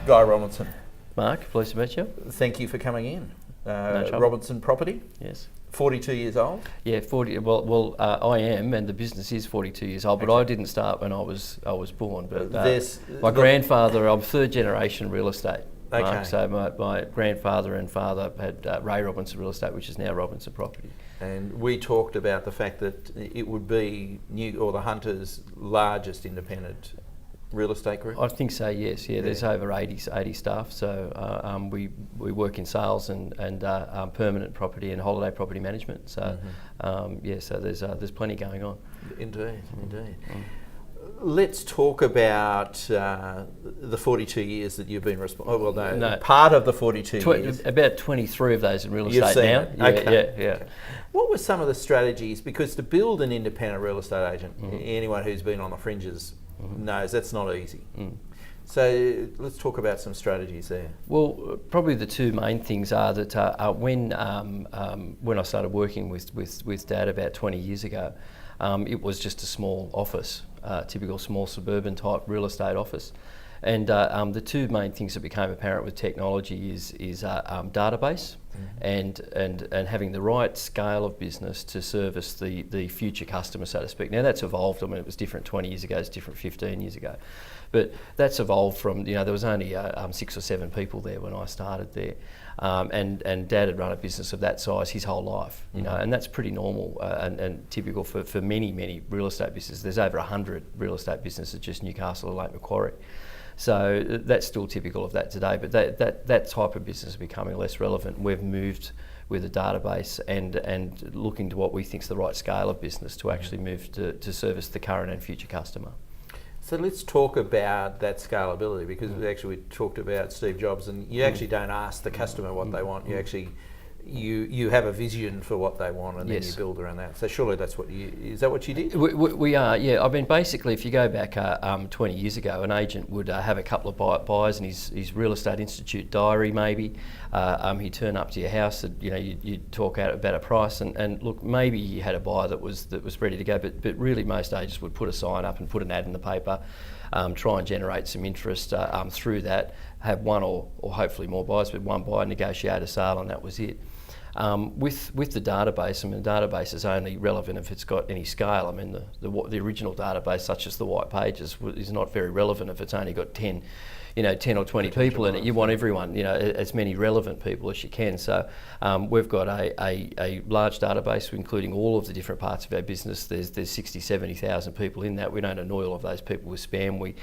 Guy Robinson. Mark, pleased to meet you. Thank you for coming in. No trouble. Robinson Property. Yes. 42 years old. Yeah, 40. Well, I am, and the business is 42 years old. But Okay. I didn't start when I was born. But my the- grandfather, I'm third generation real estate. Okay. Mark, so my grandfather and father had Ray Robinson Real Estate, which is now Robinson Property. And we talked about the fact that it would be the Hunter's largest independent real estate group. I think so. Yes. Yeah. There's over 80 staff. So we work in sales and permanent property and holiday property management. So so there's plenty going on. Indeed. Let's talk about the 42 years that you've been responsible. No. Part of the 42 years. About 23 of those in real You've estate seen now. it. Yeah, Okay. yeah. What were some of the strategies? Because to build an independent real estate agent, anyone who's been on the fringes knows that's not easy. So let's talk about some strategies there. Well, probably the two main things are that when I started working with Dad about 20 years ago, it was just a small office, typical small suburban type real estate office. And the two main things that became apparent with technology is database and having the right scale of business to service the future customer, so to speak. Now that's evolved. I mean, it was different 20 years ago, it's different 15 years ago. But that's evolved from, there was only 6 or 7 people there when I started there. And Dad had run a business of that size his whole life, and that's pretty normal and typical for many real estate businesses. There's over 100 real estate businesses, just Newcastle or Lake Macquarie. So that's still typical of that today, but that type of business is becoming less relevant. We've moved with a database and looking to what we think is the right scale of business to actually move to service the current and future customer. So let's talk about that scalability, because actually we talked about Steve Jobs, and you actually don't ask the customer what they want. You actually you have a vision for what they want, and then you build around that. So surely that's is that what you did? We are, yeah. I mean, basically, if you go back 20 years ago, an agent would have a couple of buyers in his real estate institute diary, maybe. He'd turn up to your house, and you'd talk out about a price, and look, maybe you had a buyer that was ready to go, but really most agents would put a sign up and put an ad in the paper, try and generate some interest through that, have one or hopefully more buyers, but one buyer, negotiate a sale, and that was it. With the database, I mean, the database is only relevant if it's got any scale. I mean, the original database, such as the white pages, is not very relevant if it's only got 10 or 20 people in it. You want everyone, as many relevant people as you can. So we've got a large database, including all of the different parts of our business. There's 60, 70,000 people in that. We don't annoy all of those people with spam.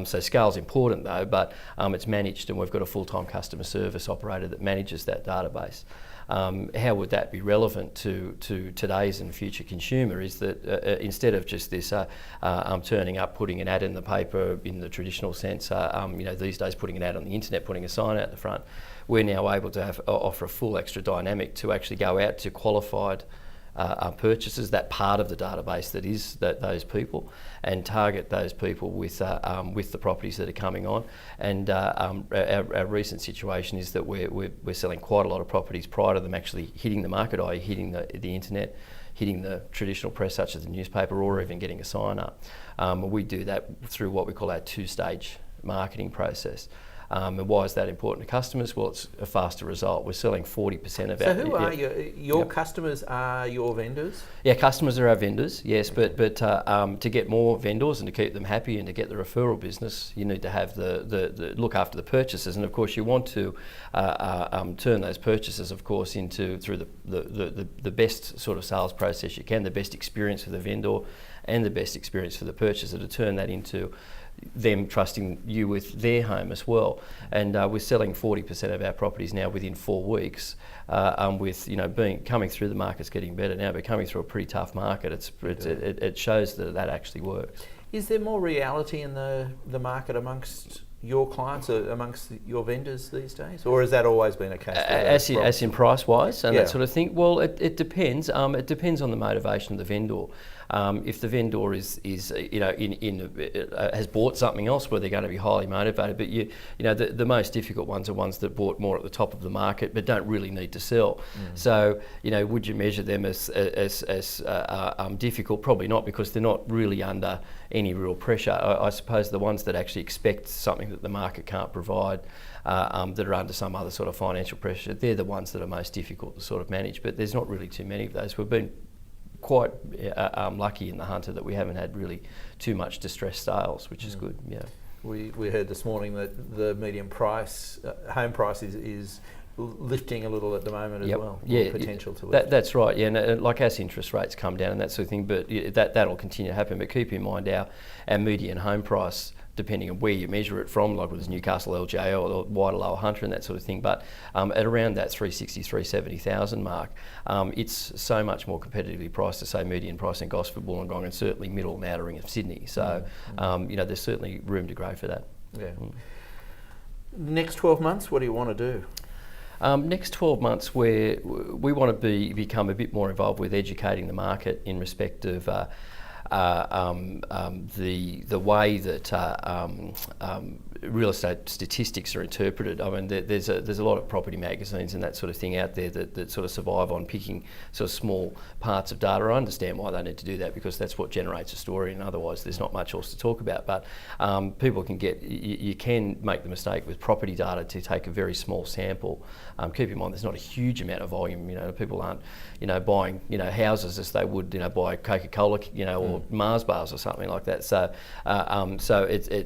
So scale's important though, but it's managed, and we've got a full-time customer service operator that manages that database. How would that be relevant to today's and future consumer is that instead of just this turning up, putting an ad in the paper in the traditional sense, these days putting an ad on the internet, putting a sign out the front, we're now able to offer a full extra dynamic to actually go out to qualified purchases, that part of the database that is those people, and target those people with the properties that are coming on. And our recent situation is that we're selling quite a lot of properties prior to them actually hitting the market, i.e. hitting the internet, hitting the traditional press such as the newspaper, or even getting a sign up. We do that through what we call our 2-stage marketing process. And why is that important to customers? Well, it's a faster result. We're selling 40% of our... So who are your customers? Are your vendors? Yeah, customers are our vendors, yes, but to get more vendors and to keep them happy and to get the referral business, you need to have the look after the purchases, and of course you want to turn those purchases, of course, through the best sort of sales process you can, the best experience for the vendor and the best experience for the purchaser, to turn that into them trusting you with their home as well. And we're selling 40% of our properties now within 4 weeks, with coming through the market's getting better now, but coming through a pretty tough market, it shows that actually works. Is there more reality in the market amongst your clients, amongst your vendors these days, or has that always been a case? As in price wise and that sort of thing? Well, it depends. It depends on the motivation of the vendor. If the vendor is has bought something else, where they're going to be highly motivated. But the most difficult ones are ones that bought more at the top of the market but don't really need to sell. So would you measure them as difficult? Probably not, because they're not really under any real pressure. I suppose the ones that actually expect something that the market can't provide, that are under some other sort of financial pressure, they're the ones that are most difficult to sort of manage. But there's not really too many of those. We've been quite lucky in the Hunter that we haven't had really too much distressed sales, which is good. Yeah. We heard this morning that the median price, home price is lifting a little at the moment as well. Yeah, potential to lift. That's right. Yeah, and like as interest rates come down and that sort of thing, but that'll continue to happen. But keep in mind our median home price, depending on where you measure it from, like with this Newcastle LJ or the wider lower Hunter and that sort of thing, but at around that 360,000, 370,000 mark, it's so much more competitively priced to say median price in Gosford, Wollongong, and certainly middle and outer ring of Sydney. So there's certainly room to grow for that. Yeah. Next 12 months, what do you want to do? Next 12 months, we want to become a bit more involved with educating the market in respect of the way that real estate statistics are interpreted. I mean, there's a lot of property magazines and that sort of thing out there that sort of survive on picking sort of small parts of data. I understand why they need to do that, because that's what generates a story, and otherwise there's not much else to talk about. But people can you can make the mistake with property data to take a very small sample. Keep in mind there's not a huge amount of volume. People aren't buying houses as they would buy Coca-Cola or Mars bars or something like that. So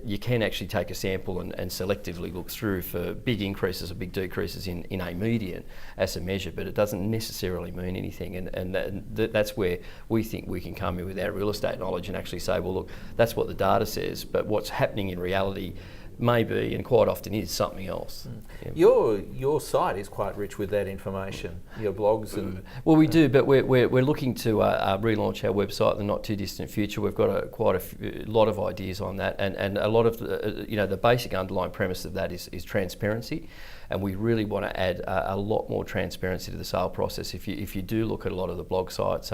you can actually take a sample and selectively look through for big increases or big decreases in a median as a measure, but it doesn't necessarily mean anything. And that's where we think we can come in with our real estate knowledge and actually say, well, look, that's what the data says, but what's happening in reality may be, and quite often is, something else. Yeah. Your site is quite rich with that information. Your blogs and well, we do, but we're looking to relaunch our website in the not too distant future. We've got quite a lot of ideas on that, and a lot of the basic underlying premise of that is transparency. And we really want to add a lot more transparency to the sale process. If you do look at a lot of the blog sites,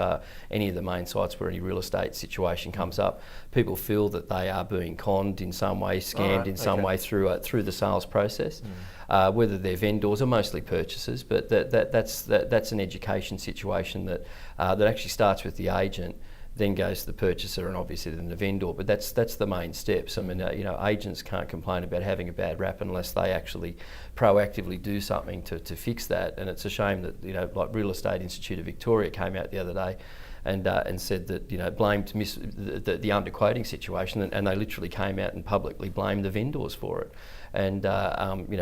any of the main sites where any real estate situation comes up, people feel that they are being conned in some way, scammed in some way through the sales process. Whether they're vendors or mostly purchasers, but that's an education situation that actually starts with the agent, then goes to the purchaser, and obviously then the vendor. But that's the main steps. I mean, agents can't complain about having a bad rap unless they actually proactively do something to fix that. And it's a shame that like Real Estate Institute of Victoria came out the other day and said that blamed the underquoting situation, and they literally came out and publicly blamed the vendors for it, and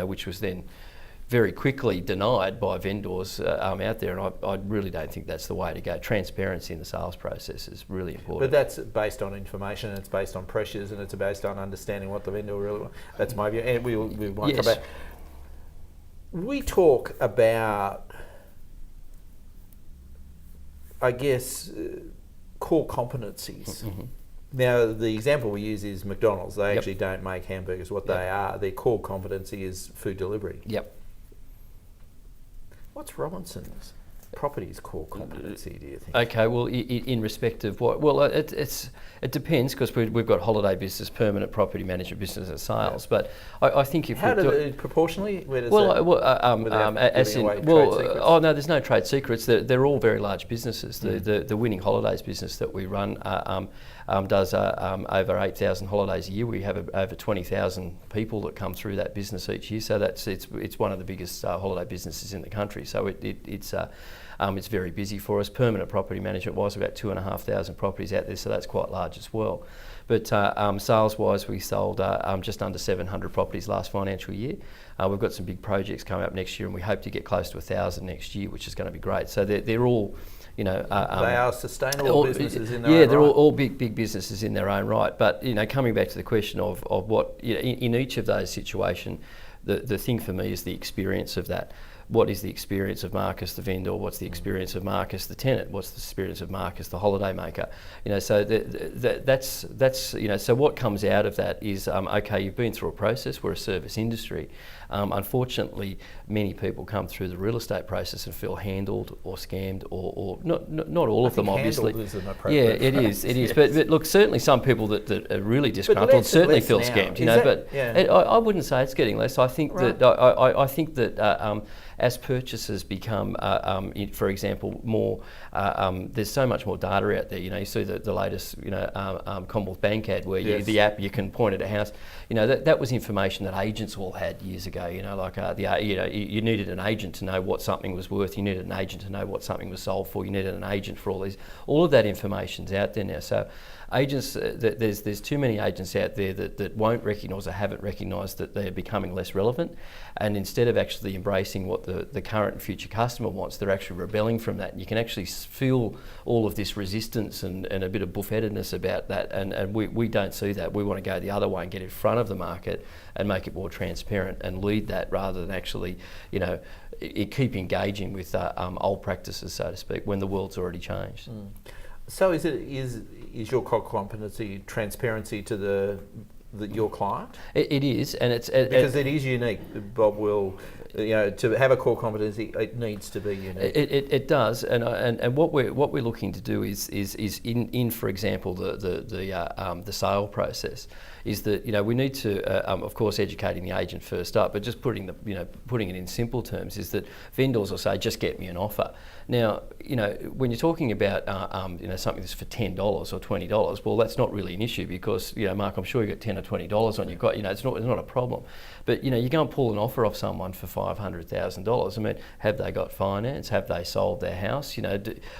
which was then very quickly denied by vendors out there, and I really don't think that's the way to go. Transparency in the sales process is really important. But that's based on information, and it's based on pressures, and it's based on understanding what the vendor really wants. That's my view, and we might come back. We talk about, I guess, core competencies. Now, the example we use is McDonald's. They actually don't make hamburgers. What they are, their core competency is food delivery. What's Robinson's Properties core competency, do you think? Okay, well, in respect of what? Well, it depends, because we've got holiday business, permanent property management business, and sales. But I think if proportionally, where does there's no trade secrets. They're all very large businesses. The Winning Holidays business that we run does over 8,000 holidays a year. We have over 20,000 people that come through that business each year. So it's one of the biggest holiday businesses in the country. So it's very busy for us. Permanent property management was about 2,500 properties out there, so that's quite large as well. But sales-wise, we sold just under 700 properties last financial year. We've got some big projects coming up next year, and we hope to get close to 1,000 next year, which is going to be great. So they're all, they are sustainable businesses in their own right. Yeah, they're all big businesses in their own right. But coming back to the question of what in each of those situations, the thing for me is the experience of that. what is the experience of Marcus the vendor, what's the experience of Marcus the tenant, what's the experience of Marcus the holiday maker, so that's so what comes out of that is okay, you've been through a process, we're a service industry. Unfortunately, many people come through the real estate process and feel handled or scammed, or not all of them, obviously. Handled is an appropriate phrase. It is. But look, certainly some people that are really disgruntled certainly feel scammed. I wouldn't say it's getting less. I think that I think that as purchasers become, for example, more, there's so much more data out there. You see the latest, Commonwealth Bank ad where the app you can point at a house. That was information that agents all had years ago. You needed an agent to know what something was worth. You needed an agent to know what something was sold for. You needed an agent for all these. All of that information's out there now. So agents, there's too many agents out there that won't recognise or haven't recognised that they're becoming less relevant, and instead of actually embracing what the current and future customer wants, they're actually rebelling from that. And you can actually feel all of this resistance and a bit of buffheadedness about that, and we don't see that. We want to go the other way and get in front of the market and make it more transparent and lead that, rather than actually, keep engaging with old practices, so to speak, when the world's already changed. So is your core competency transparency to your client? It is, and it's because it is unique. Bob will, to have a core competency, it needs to be unique. It does, and what we're looking to do is in for example the sale process, is that we need to of course educating the agent first up, but just putting it in simple terms is that vendors will say, just get me an offer. Now, when you're talking about something that's for $10 or $20, well, that's not really an issue because, Mark, I'm sure you got $10 or $20 on. You've got, it's not a problem. But you go and pull an offer off someone for $500,000. I mean, have they got finance? Have they sold their house?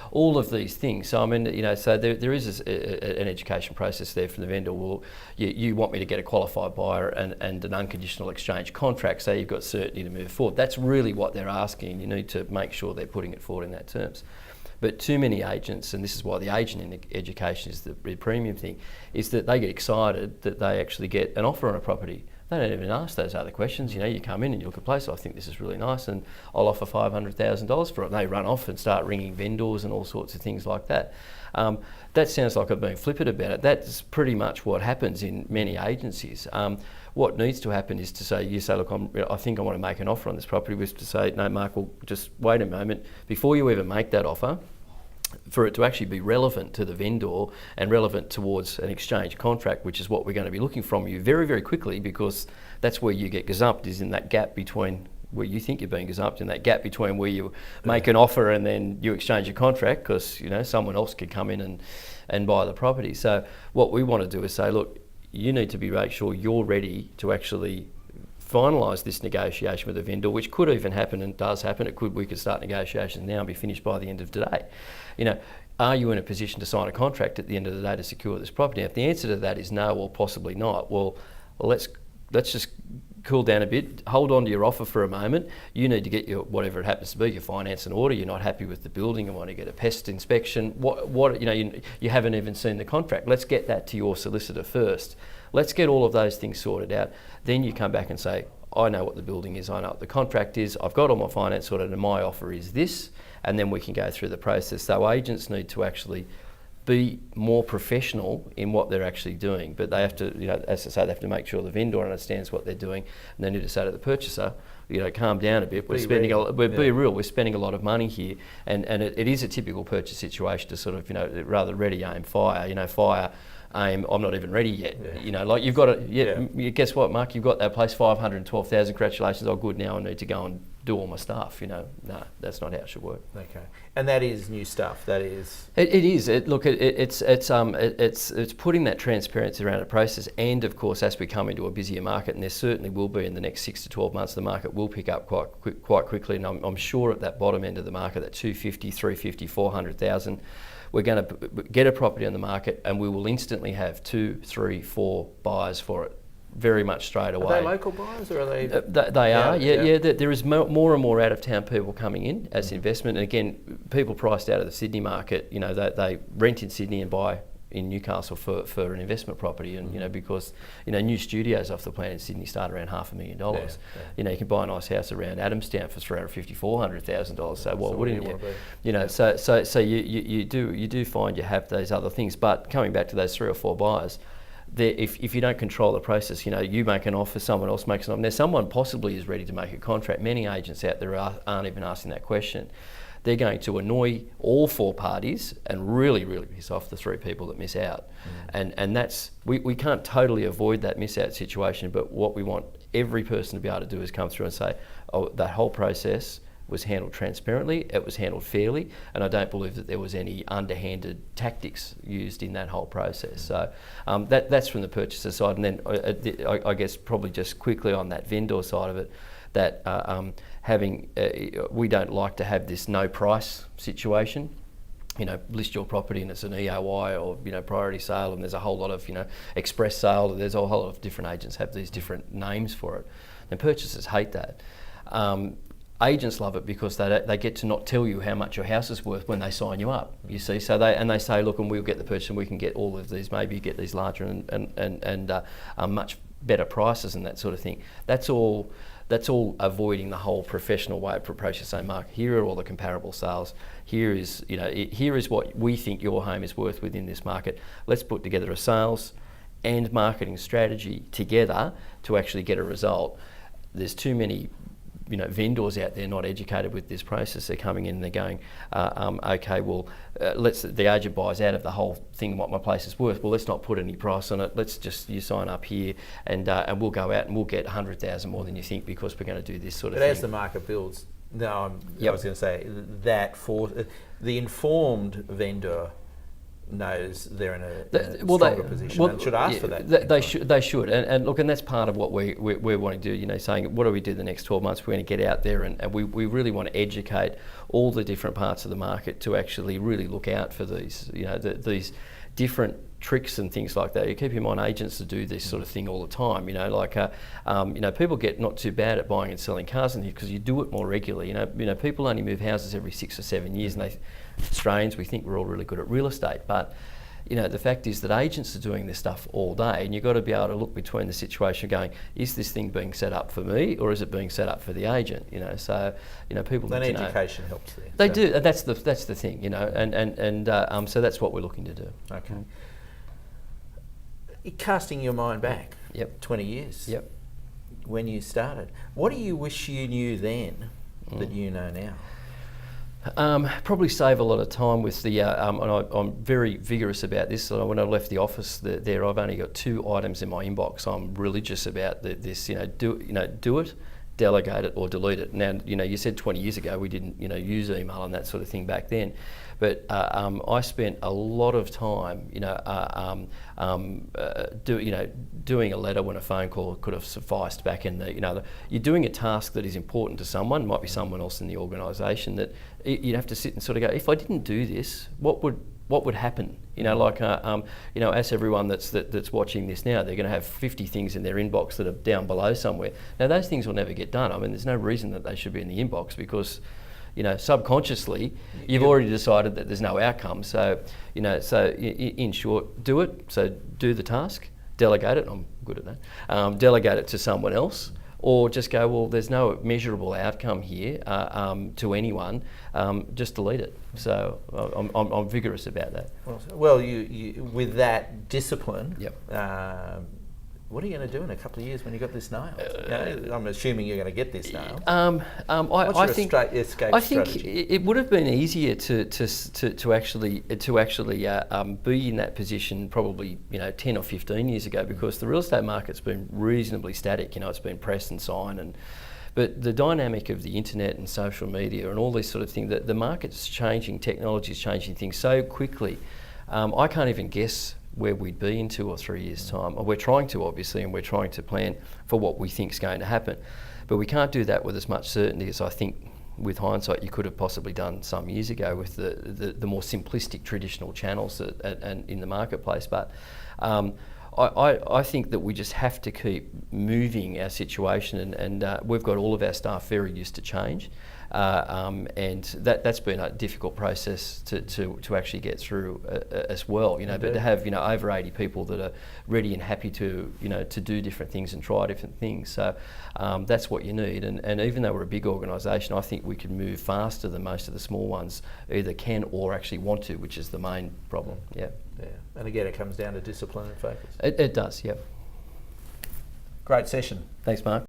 All of these things. So I mean, so there is an education process there from the vendor. Well, you want me to get a qualified buyer and an unconditional exchange contract, so you've got certainty to move forward. That's really what they're asking. You need to make sure they're putting it forward in that terms. But too many agents, and this is why the agent in education is the premium thing, is that they get excited that they actually get an offer on a property. They don't even ask those other questions. You come in and you look at a place, I think this is really nice and I'll offer $500,000 for it. And they run off and start ringing vendors and all sorts of things like that. That sounds like I've been flippant about it. That's pretty much what happens in many agencies. What needs to happen is to say, look, I think I want to make an offer on this property, was to say, no, Mark, well, just wait a moment. Before you ever make that offer, for it to actually be relevant to the vendor and relevant towards an exchange contract, which is what we're going to be looking from you very, very quickly, because that's where you get gazumped, is in that gap between where you think you're being gazumped, in that gap between where you make an offer and then you exchange a contract, because someone else could come in and buy the property. So what we want to do is say, look, you need to make sure you're ready to actually finalise this negotiation with the vendor, which could even happen and does happen. We could start negotiations now and be finished by the end of today. Are you in a position to sign a contract at the end of the day to secure this property? If the answer to that is no, or possibly not, well, let's just cool down a bit, hold on to your offer for a moment. You need to get your, whatever it happens to be, your finance in order. You're not happy with the building and want to get a pest inspection. You haven't even seen the contract. Let's get that to your solicitor first. Let's get all of those things sorted out. Then you come back and say, I know what the building is, I know what the contract is, I've got all my finance sorted and my offer is this, and then we can go through the process. So agents need to actually be more professional in what they're actually doing, but they have to, as I say, they have to make sure the vendor understands what they're doing, and they need to say to the purchaser, calm down a bit. We're spending a lot of money here, and it is a typical purchase situation to sort of, rather ready, aim, fire. Fire, aim, I'm not even ready yet. Yeah. You've got to, guess what, Mark? You've got that place, 512,000. Congratulations. Oh, good. Now I need to go and do all my stuff. No, that's not how it should work. Okay, and that is new stuff. That is. It is. It's putting that transparency around a process, and of course, as we come into a busier market, and there certainly will be in the next 6 to 12 months, the market will pick up quite quickly, and I'm sure at that bottom end of the market, that 250, 350, 400,000. We're going to get a property on the market and we will instantly have 2, 3, 4 buyers for it very much straight away. Are they local buyers or are they? They are, yeah. There is more and more out of town people coming in as investment. And again, people priced out of the Sydney market, they rent in Sydney and buy in Newcastle for an investment property, and because new studios off the plan in Sydney start around $500,000. You can buy a nice house around Adamstown for $350,000-400,000. So why wouldn't you? So you do find you have those other things. But coming back to those 3 or 4 buyers, if you don't control the process, you make an offer, someone else makes an offer. Now, someone possibly is ready to make a contract. Many agents out there aren't even asking that question. They're going to annoy all 4 parties and really, really piss off the 3 people that miss out. And that's, we can't totally avoid that miss out situation, but what we want every person to be able to do is come through and say, oh, that whole process was handled transparently, it was handled fairly, and I don't believe that there was any underhanded tactics used in that whole process. So that's from the purchaser side. And then I guess probably just quickly on that vendor side of it, that we don't like to have this no price situation. List your property and it's an EOI or priority sale, and there's a whole lot of express sale. There's a whole lot of different agents have these different names for it, and purchasers hate that. Agents love it because they get to not tell you how much your house is worth when they sign you up. You see, so they say, look, and we'll get the purchase, and we can get all of these. Maybe get these larger and much better prices and that sort of thing. That's all avoiding the whole professional way of approaching, saying, Mark, here are all the comparable sales. Here is what we think your home is worth within this market. Let's put together a sales and marketing strategy together to actually get a result. There's too many vendors out there not educated with this process. They're coming in and they're going, okay, well, the agent buys out of the whole thing what my place is worth. Well, let's not put any price on it. Let's just, you sign up here and we'll go out and we'll get 100,000 more than you think because we're going to do this sort of thing. But as the market builds, I was going to say that for the informed vendor knows they're in a stronger position and should ask for that. They should, and look, and that's part of what we're wanting to do. Saying what do we do the next 12 months? We're going to get out there and we really want to educate all the different parts of the market to actually really look out for these these different tricks and things like that. You keep in mind, agents that do this sort of thing all the time. People get not too bad at buying and selling cars in here because you do it more regularly. People only move houses every 6 or 7 years, and Australians, we think we're all really good at real estate, but the fact is that agents are doing this stuff all day, and you've got to be able to look between the situation going, is this thing being set up for me or is it being set up for the agent? So people need to know. Education helps there. They do. That's the thing. So that's what we're looking to do. Okay. Casting your mind back, 20 years. Yep. When you started, what do you wish you knew then that you know now? Probably save a lot of time with the, and I'm very vigorous about this. So when I left the office there, I've only got 2 items in my inbox. I'm religious about this. Do it, delegate it, or delete it. Now, you said 20 years ago we didn't, use email and that sort of thing back then. But I spent a lot of time, doing a letter when a phone call could have sufficed back in the, you're doing a task that is important to someone, might be someone else in the organisation, that you'd have to sit and sort of go, if I didn't do this, what would happen? As everyone that's watching this now, they're going to have 50 things in their inbox that are down below somewhere. Now those things will never get done. I mean, there's no reason that they should be in the inbox because subconsciously, you've already decided that there's no outcome. So, in short, do it. So do the task, delegate it. I'm good at that. Delegate it to someone else, or just go, well, there's no measurable outcome here to anyone. Just delete it. So I'm vigorous about that. Well, you with that discipline. What are you going to do in a couple of years when you got this nailed? I'm assuming you're going to get this nailed. What's your escape strategy? It would have been easier to actually be in that position probably 10 or 15 years ago, because the real estate market's been reasonably static. It's been press and sign but the dynamic of the internet and social media and all this sort of thing, the market's changing, technology's changing things so quickly. I can't even guess where we'd be in 2 or 3 years' time. We're trying to, obviously, and we're trying to plan for what we think is going to happen. But we can't do that with as much certainty as I think, with hindsight, you could have possibly done some years ago with the more simplistic traditional channels and in the marketplace. But I think that we just have to keep moving our situation, and we've got all of our staff very used to change. and that's been a difficult process to actually get through as well. You know, but to have over 80 people that are ready and happy to to do different things and try different things. So that's what you need. And even though we're a big organisation, I think we can move faster than most of the small ones either can or actually want to, which is the main problem. Yeah. Yeah. And again, it comes down to discipline and focus. It does. Yeah. Great session. Thanks, Mark.